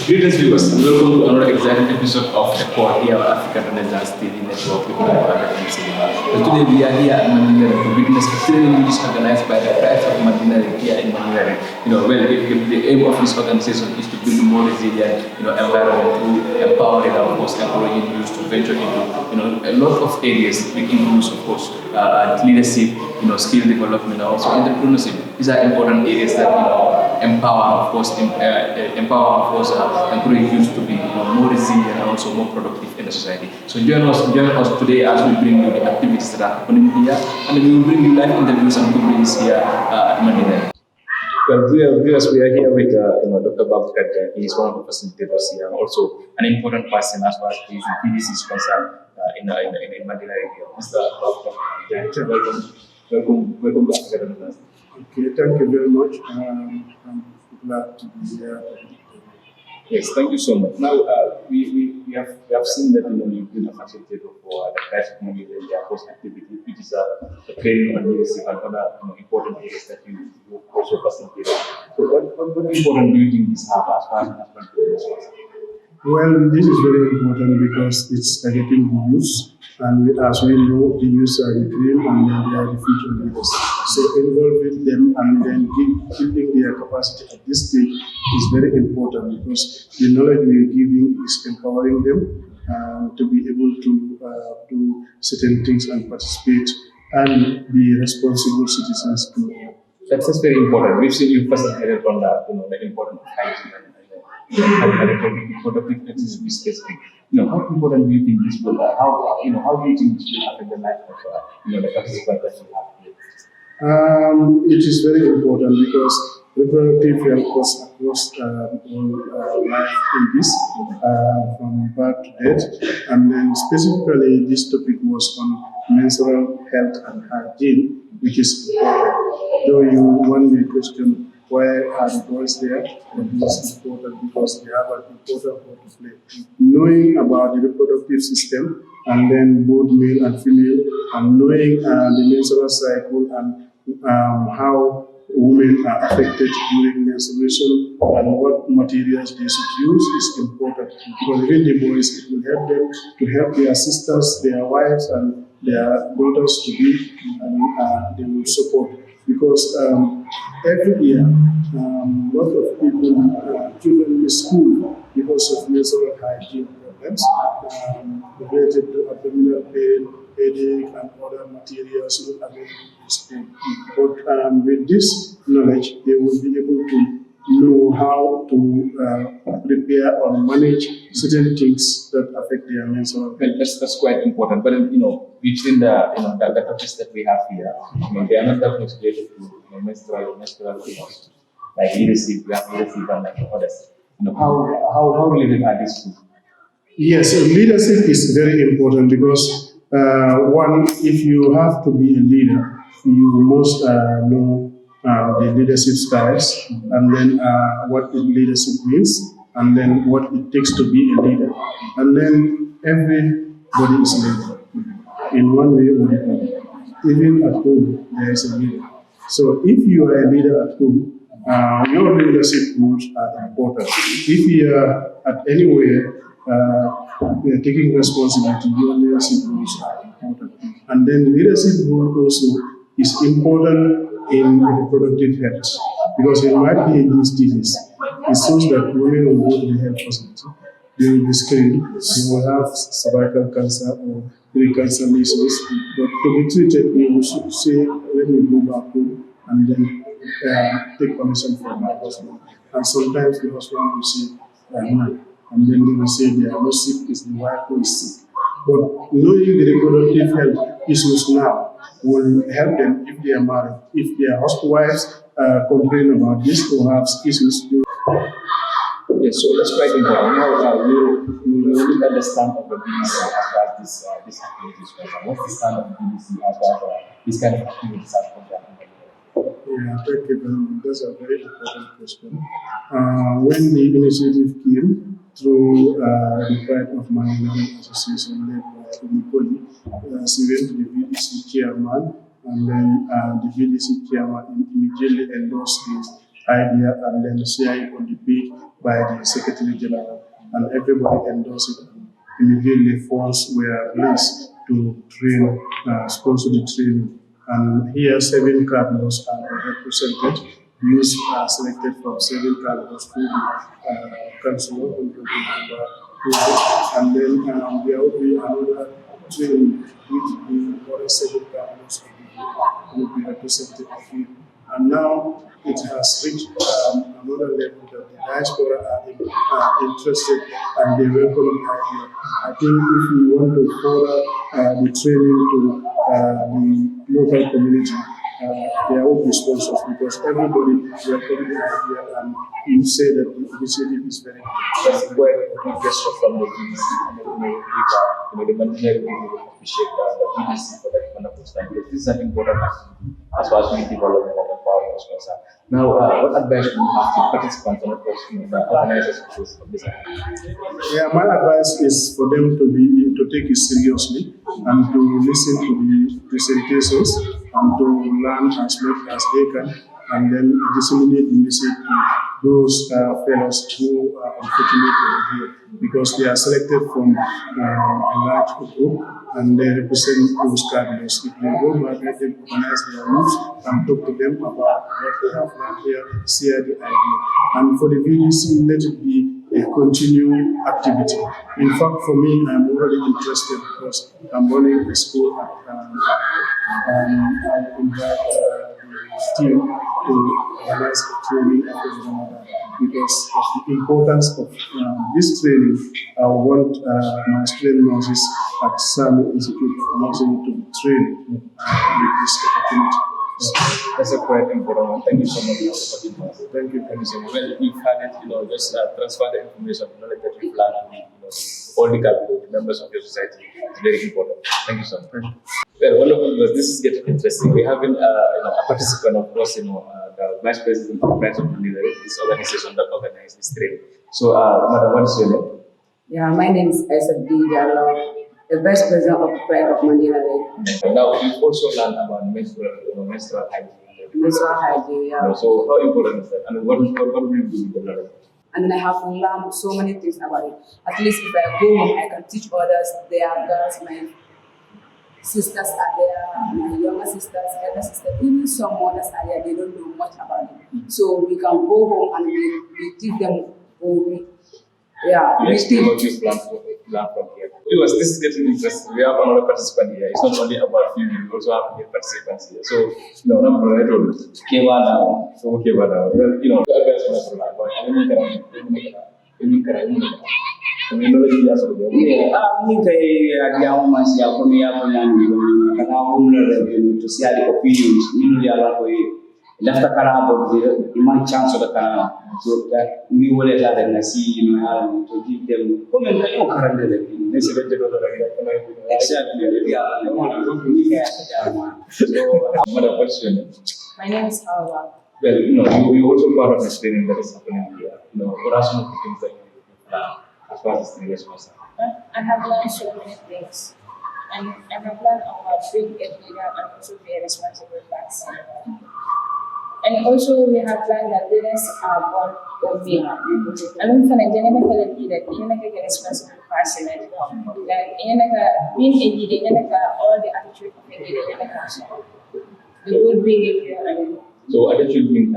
Greetings viewers and welcome to another exciting episode of the Core here African Renaissance TV Network with my father MC. Today we are here at Mandinary to witness a training which is organized by the Prides of Mandinaring here in Mandinary. The aim of this organization is to build a more resilient, environment through empowering our course encouraging youth to venture into, a lot of areas which includes of course leadership, skill development, and also entrepreneurship. These are important areas that empower, of course, encourage youth to be more resilient and also more productive in the society. So join us today as we bring you the activities that are happening here, and we will bring you live interviews and communities here at Mandinary. Well, viewers, we are here with Dr. Babu Kadja. He is one of the facilitators here, and also an important person as far as the PDC is concerned in Mandinary here. Mr. Babu Kadja, welcome to Africa Renaissance. Okay, thank you very much. I'm glad to be here. Yes, thank you so much. Now, we have seen that you've been a facilitator for the Prides of Mandinaring activity, which is a training on leadership and other important areas that you also facilitate. So, what important do you think this have as far as husband? Well, this is very important because it's educating the youth, and as we know, the youth are the dream and then they are the future leaders. So involving them and then building their capacity at this stage is very important because the knowledge we are giving is empowering them to be able to do certain things and participate and be responsible citizens tomorrow. That's very important. We've seen you facilitated on that, the importance of hygiene and productive exercise is specific. How important do you think this will? How do you think this will affect the life of the participants that you have here? It is very important because reproductive health goes across all life in this, from birth to death, and then specifically this topic was on menstrual health and hygiene, which is important. Though you want me to question why are the boys there? This is important because they have an important role to play. Knowing about the reproductive system, and then both male and female, and knowing the menstrual cycle and how women are affected during menstruation and what materials they should use is important. Because even the boys, it will help them to help their sisters, their wives, and their daughters to be, and they will support. Because every year, lot of people, children miss school because of menstrual hygiene problems related to abdominal pain, headache, and other materials not available in school. But with this knowledge, they will be able to know how to prepare or manage certain things that affect their menstrual health. Well, that's quite important. But we've seen the topics that we have here. They are not topics related to menstrual health, like leadership. We have leadership and like others. How related are these two? Yes, leadership is very important because one, if you have to be a leader, you must know the leadership styles, and then what leadership means, and then what it takes to be a leader. And then everybody is a leader in one way or the other. Even at home, there is a leader. So if you are a leader at home, your leadership roles are important. If you are at anywhere taking responsibility, your leadership roles are important. And then leadership role also is important in reproductive health, because it might be a new disease. It shows that women will go to the health facility, they will be screened, they will have cervical cancer or pre-cancer lesions, but to be treated, we should say, let me go back home and then take permission from my husband. And sometimes the husband will say, no, and then they will say they are not sick, it's the wife who is sick. But knowing the reproductive health issues now will help them if they are married. If their wives complain about this or have issues. Yes, so that's quite important. Now, you really understand of the BDC as far as this activity is concerned. What's the stand of the BDC as far as this kind of activities are concerned? Yeah, thank you very much. That's a very important question. When the initiative came through the Prides of Mandinaring Association led by Umikoli, she went to the VDC chairman, and then the VDC chairman immediately endorsed this idea and then share it on the page by the Secretary General, and everybody endorsed it. Immediately, funds were released to train, sponsor the training. And here, 7 cardinals are represented. Youths are selected from 7 cardinals who councillor, and then there will be another training which the other 7 cardinals will be represented again. And now it has reached another level that the diaspora are interested and they welcome the idea. I think if we want to further the training to the local community, there will be sponsors because everybody welcome the idea and you say that the initiative is very good. That's quite a good gesture from the BBC. The Mandinary people will appreciate the BBC for that wonderful stuff. This is an important activity as far as we development and empowerment is concerned. Now, what advice do you have to participants and of course the organizers of this activity? Yeah, my advice is for them to take it seriously and to listen to the presentations and to learn as much as they can and then disseminate the message to those fellows who are unfortunate to be here because they are selected from a large group and they represent those cardinals. If they go back, let them organize their groups and talk to them about what they have learned here, share the idea. And for the VDC, let it be a continuing activity. In fact, for me, I'm already interested because I'm running a school and I invite the team to organize a training after Ramadan because of the importance of this training. I want my student nurses at Sami Institute of Nursing to be trained with this opportunity. That's a quite important one. Thank you so much for the opportunity. Thank you. Thank you so much. Well, you've had it, just transfer the information, knowledge that you've learned and all the capital, the members of your society. It's very important. Thank you so much. Well, wonderful. This is getting interesting. We have a participant, of course, the Vice President of Prides of Mandinaring, this organization that organizes this training. So, Madam, what is your name? Yeah, my name is SFD Jallo, the Vice President of Prides of Mandinaring. Now, you've also learned about menstrual hygiene. Menstrual hygiene, yeah. So, how important is that? And what will you do with the knowledge? And then I have learned so many things about it. At least if I go home, I can teach others. Their girls, my sisters are there, my younger sisters, elder sisters, even some mothers are there, they don't know much about it. So we can go home and we teach them. Let's see what you plan from here. Viewers, this is getting interesting. We have another participant here. It's not only about you, we also have participants here. So, no, I'm going to tell you. So, well, advice for us, lafta karabo iman chance da kana so that we will let them see to give them come and go karande da ne se da do da exactly yeah so another question. My name is Hawa. Well, you also part of the training that is happening here. What are some of the things that you learn as far as this is concerned? I have learned so many things, and I have learned about being a leader and also be a responsible person. And also we have learned that leaders are born or made. I mean, for a general leader, you know, a responsible person. Like, being a leader, all the attitude of a leader, the good behavior. So attitude means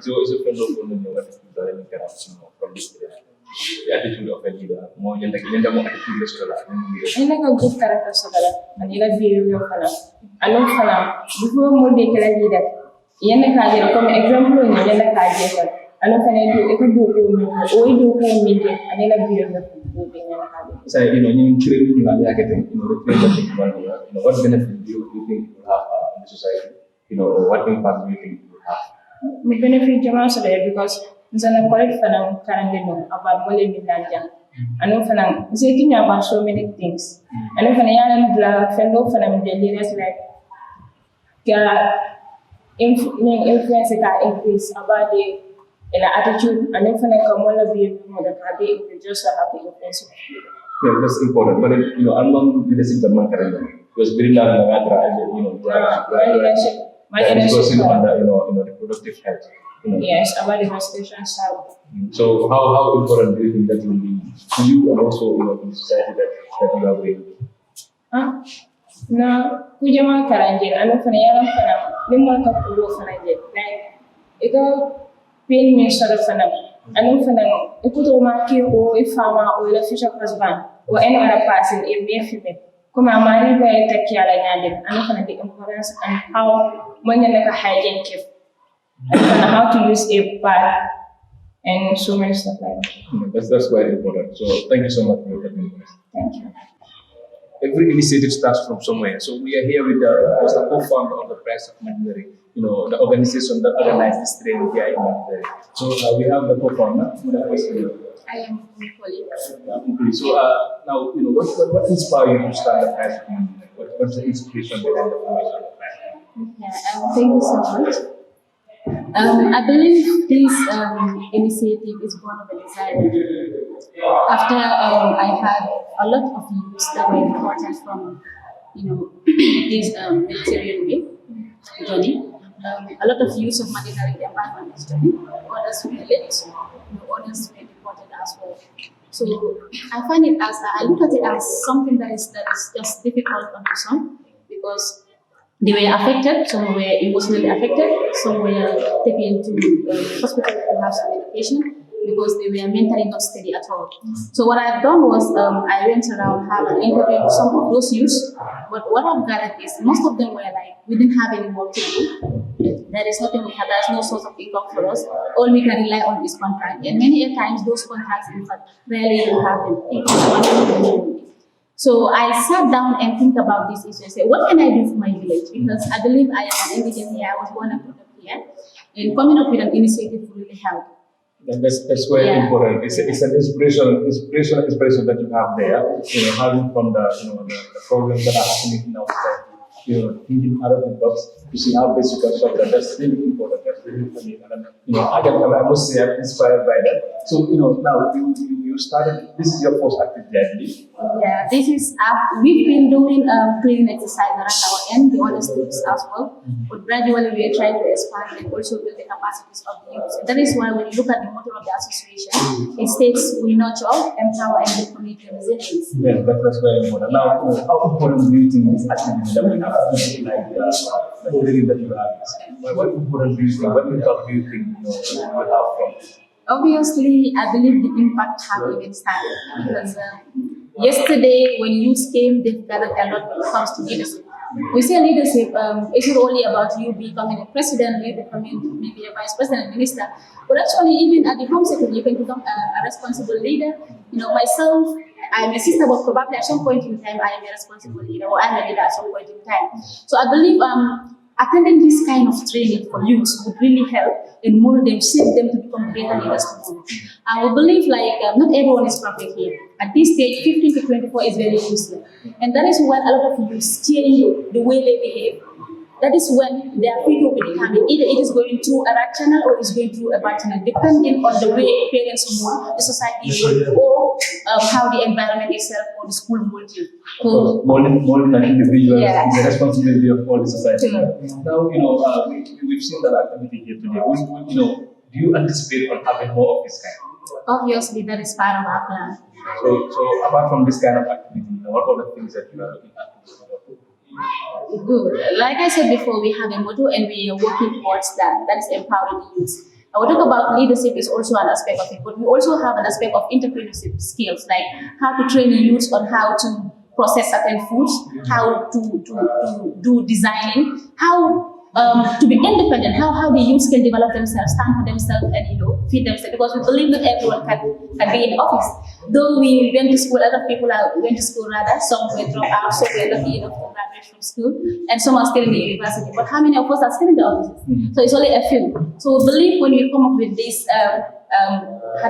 so it's a friend of what from this the attitude of a leader. More than more attitude is to a good character, so that and you behavior. I know for now, before more they can leader. Yenda kaje comme exemple ni yenda kaje ko alo fane do e ko do ko mi o do ko mi ke anela biyo na ko be yenda kaje say ni training ni ya get representative what benefit do you think you have in the society what impact do you think you have me benefit jama so there because nzana collect fana karande no about mole mi lanja ano fana say think about so many things ano fana yana la fendo fana mi leaders like influence can increase about the attitude and if I come on be the cabe just have the influence. Yeah, that's important. But among leadership the man was very large and my leadership on the reproductive health. Yes, about the menstruation style. So how important do you think that will be to you and also in the society that you are with? Na kujama karanje anu fana yaran fana nimma ka kulo fana je like ito pain me sort fana anu fana ikuto ma ki o ifama o la future husband or any other person in me female kuma mari ba ta kiyala nyade anu fana the importance and how manya naka hygiene keep and how to use a pad and so many stuff like that. That's quite important. So thank you so much for your time. Thank you. Every initiative starts from somewhere. So we are here with the co-founder of the Prides of Mandinaring, the organization that organizes this training here in Mandinary. So we have the co-founder. I am Nicole. So now, what inspired you to start the Prides of Mandinary? What's the inspiration behind the formation of the Prides? Yeah, thank you so much. I believe this initiative is born of a desire. After I had a lot of youths that were important from, this military journey. A lot of youths of Mandinary environment journey. Others were late, others were deported as well. So I find it I look at it as something that is just difficult on its own because they were affected, some were emotionally affected, some were taken to hospital to have some medication because they were mentally not steady at all. So what I've done was I went around, have an interview with some of those youths, but what I've gathered is most of them were like, we didn't have any work to do. There is nothing we have, there's no source of income for us. All we can rely on is contract. And many a times those contracts, in fact, rarely you have them. So I sat down and think about this issue and said, what can I do for my village? Because I believe I am an indigent here, I was born and brought up here. And coming up with an initiative will really help. That's quite important. It's an inspiration that you have there. Having from the problems that are happening in our society. Thinking out of the box to see how best you can solve that. That's really important. That's really funny. And I must say I'm inspired by that. So now you started. This is your first activity, I believe. Yeah, this is we've been doing cleaning exercise around our end, the other steps as well. But gradually we are trying to expand and also build the capacities of the youth. That is why when you look at the motto of the association, it states we nurture, empower, and build community resilience. Yeah, that's very important. Now, how important do you think this activity that we have, like the training that you have, what important do you think? What impact do you think you will have from this? Obviously, I believe the impact has even started because yesterday when youth came, they've gathered a lot when it comes to leadership. We say leadership, it's not only about you becoming a president, you becoming maybe a vice president, minister, but actually even at the home sector, you can become a responsible leader. Myself, I'm a sister, but probably at some point in time, I am a responsible leader, or I'm a leader at some point in time. So I believe attending this kind of training for youth would really help and mold them, shape them to become greater leaders tomorrow. I would believe not everyone is perfect here. At this stage, 15 to 24 is very useful. And that is when a lot of youth change the way they behave. That is when they are free to determine either it is going through a right channel or it's going through a bad channel, depending on the way parents mold, the society mold, or how the environment itself or the school mold you. So, molding an individual is the responsibility of all the society. Now, we've seen that activity here today. Do you anticipate on having more of this kind? Obviously, that is part of our plan. So apart from this kind of activity, what are the things that you are looking at? Good. Like I said before, we have a motto and we are working towards that. That is empowering the youth. I will talk about leadership is also an aspect of it, but we also have an aspect of entrepreneurship skills, like how to train the youth on how to process certain foods, how to do designing, how to be independent, how the youth can develop themselves, stand for themselves, and feed themselves. Because we believe that everyone can be in office. Though we went to school, a lot of people went to school rather. Some were dropped out, some were lucky enough to graduate from school, and some are still in the university. But how many of us are still in the offices? So it's only a few. So we believe when we come up with this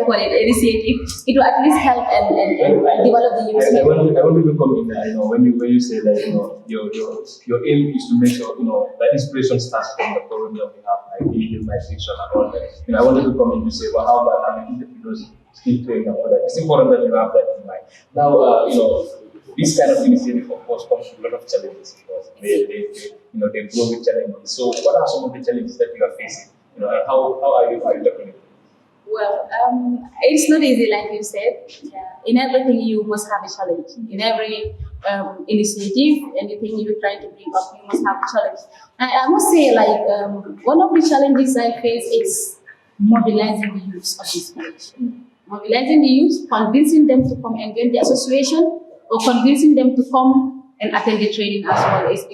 initiative, it will at least help and develop the youth. I want to come in there. When you say that your aim is to make sure that inspiration starts from the problem that we have, like individualization and all that. I wanted to come in to say, well, how about having entrepreneurs skill training and all that? It's important that you have that in mind. Now, this kind of initiative, of course, comes with a lot of challenges. Because they grow with challenges. So, what are some of the challenges that you are facing? And how are you tackling it? Well, it's not easy, like you said. Yeah. In everything, you must have a challenge. In every initiative, anything you try to bring up, you must have a challenge. I must say, like, one of the challenges I face is mobilizing the youth of this village. Mobilizing the youth, convincing them to come and join the association, or convincing them to come and attend the training as well is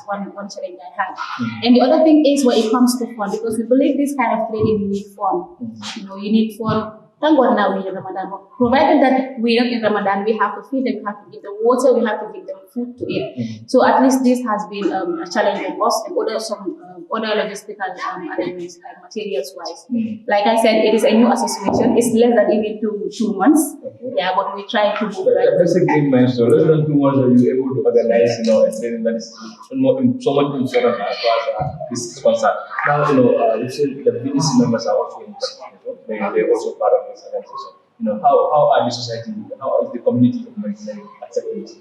one challenge I have. And the other thing is when it comes to fun, because we believe this kind of training you need fun. You know, you need fun. Thank God now we're in Ramadan. But provided that we're not in Ramadan, we have to feed them, we have to give them water, we have to give them food to eat. So at least this has been a challenge on us and other logistical arrangements, like materials wise. Like I said, it is a new association. It's less than even 2 months. Yeah, but we try to move right. That's a great milestone. Less than 2 months are you able to organize, a training that is so much important as far as this is concerned. Now, you said the BDC members are also in they're also part of this organization. How are the society, how is the community of Mandinary accepting this?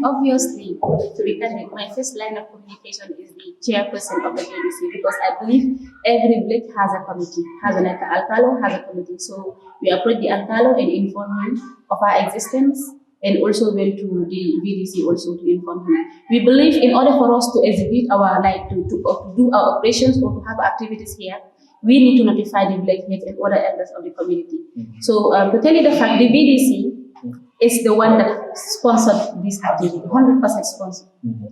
Obviously, to be candid, my first line of communication is the chairperson of the BDC, because I believe every village has a committee, has an alcalo, has a committee. So we approach the alcalo and inform him of our existence, and also went to the VDC also to inform him. We believe in order for us to execute our, to do our operations or to have activities here, we need to notify the village heads and other elders of the community. So to tell you the fact, the VDC is the one that sponsored this activity, 100% sponsored.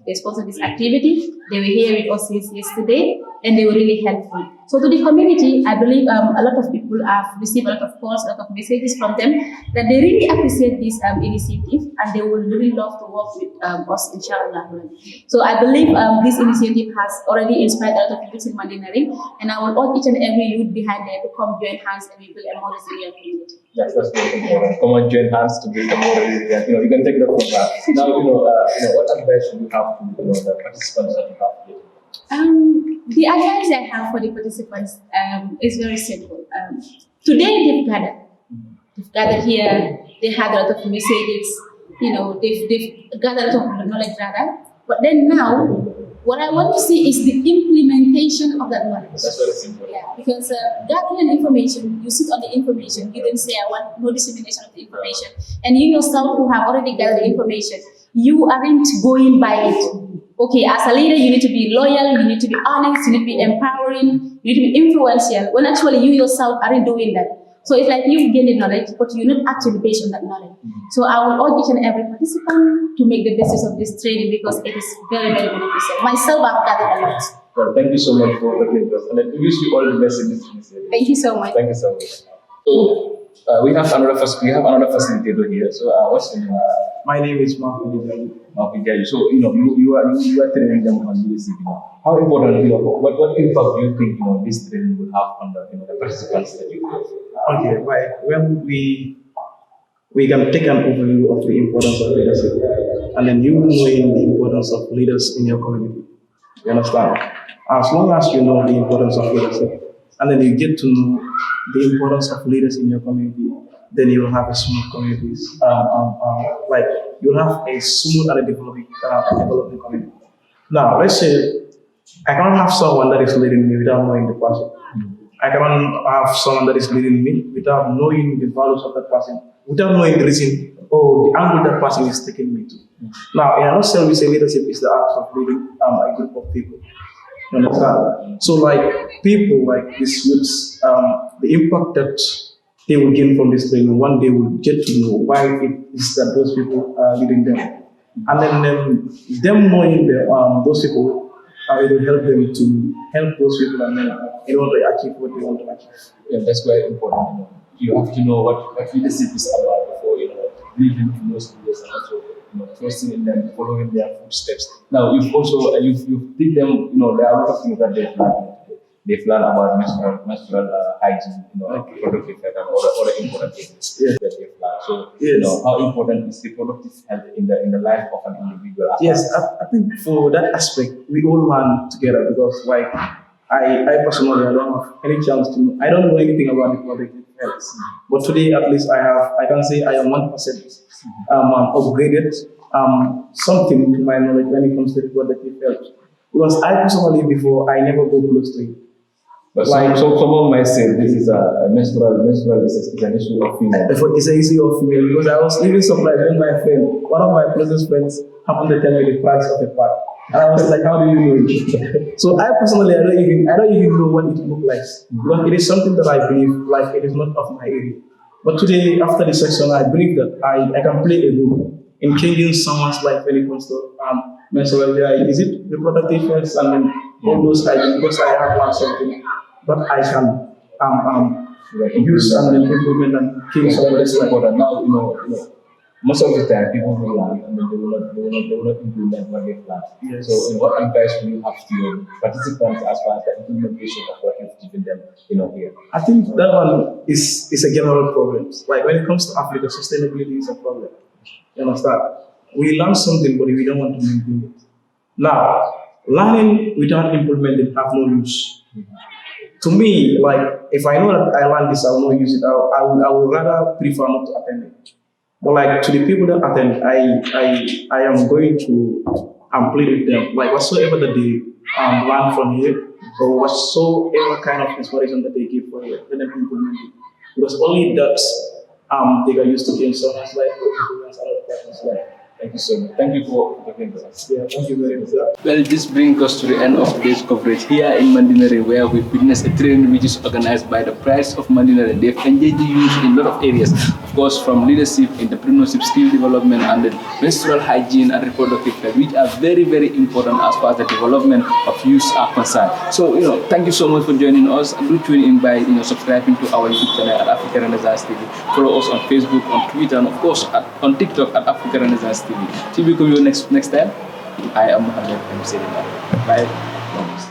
They sponsored this activity. They were here with us since yesterday, and they were really helpful. So to the community, I believe a lot of people have received a lot of calls, a lot of messages from them that they really appreciate this initiative, and they would really love to work with us, inshallah. So I believe this initiative has already inspired a lot of youth in Mandinary, and I will urge each and every youth behind there to come join hands and we build a more resilient community. That's very important. Come on, join hands to build a more resilient. You can take that from that. Now, what advice do you have to the participants that you have here? The advice I have for the participants is very simple. Today they've gathered here. They had a lot of messages. They've gathered a lot of knowledge rather. But then now, what I want to see is the implementation of that knowledge. That's very simple. Yeah, because gathering information, you sit on the information. You didn't say I want no dissemination of the information, and you yourself who have already gathered the information, you aren't going by it. Okay, as a leader, you need to be loyal, you need to be honest, you need to be empowering, you need to be influential, when actually you yourself aren't doing that. So it's like you've gained the knowledge, but you're not actually based on that knowledge. So I will urge each and every participant to make the basis of this training, because it is very, very beneficial. Myself, I've gathered a lot. Well, thank you so much for talking to us, and I wish you all the best in this initiative. Thank you so much. Thank you so much. So we have another facilitator here. So what's your name? My name is Mark William. So you are training them on leadership. How important, what impact do you think this training will have on the participants that you have? Okay, right. Well, we can take an overview of the importance of leadership, and then you knowing the importance of leaders in your community. You understand? As long as you know the importance of leadership, and then you get to know the importance of leaders in your community, then you will have a smooth communities. Like you'll have a smooth and a developing community. Now, let's say I cannot have someone that is leading me without knowing the person. I cannot have someone that is leading me without knowing the values of that person, without knowing the reason or the angle that person is taking me to. Now, in a nutshell, we say leadership is the act of leading a group of people. You understand? So, like people like these youths, the impact that they will gain from this training, one day will get to know why it is that those people are leading them. And then them knowing that those people it will help them to help those people and then in order to achieve what they want to achieve. Yeah, that's very important. You have to know what leadership is about before leading to those leaders, and also trusting in them, following their footsteps. Now you've teach them, there are a lot of things that they've learned. They've learned about menstrual hygiene, reproductive health, and other important things that they've learned. So, how important is reproductive health in the life of an individual? Yes, I think for that aspect, we all learn together, because like I personally, I don't have any chance to know. I don't know anything about reproductive health, but today at least I can say I am 1% upgraded something to my knowledge when it comes to reproductive health. Because I personally, before, I never go close to it. But Like- someone might say this is a menstrual is an issue of female. It's an issue of female because I was even surprised when my friend, one of my closest friends, happened to tell me the price of a pad. And I was like, how do you know it? So I personally, I don't even know what it looks like. Because it is something that I believe, like it is not of my area. But today, after the session, I believe that I can play a role in changing someone's life when it comes to menstrual health. Is it reproductive health and then all those items? Because I have learned something that I can use and then implement and change somebody's life. Important. Now, most of the time people will learn and then they will not implement what they plan. Yes. So, what advice will you have to your participants as far as the implementation of what you've given them, here? I think that one is a general problem. Like when it comes to Africa, sustainability is a problem. You understand? We learn something, but we don't want to maintain it. Now, learning without implementing have no use. To me, like if I know that I learned this, I will not use it. I would rather prefer not to attend it. But like to the people that attend, I am going to plead with them. Like whatsoever that they learn from here, or whatsoever kind of inspiration that they give for here, let them implement it. Because only that they can use to change someone's life or influence another person's life. Thank you so much. Thank you for talking to us. Yeah, thank you very much. Sir. Well, this brings us to the end of today's coverage here in Mandinary, where we witnessed a training which is organized by the Prides of Mandinaring. They've engaged the youth in a lot of areas, of course, from leadership, entrepreneurship, skill development, and then menstrual hygiene and reproductive health, which are very, very important as far as the development of youth are concerned. So, thank you so much for joining us. Do tune in by, subscribing to our YouTube channel at Africa Renaissance TV. Follow us on Facebook, on Twitter, and of course on TikTok at Africa Renaissance TV. Till we come you next time, I am Mohammed M. Bye.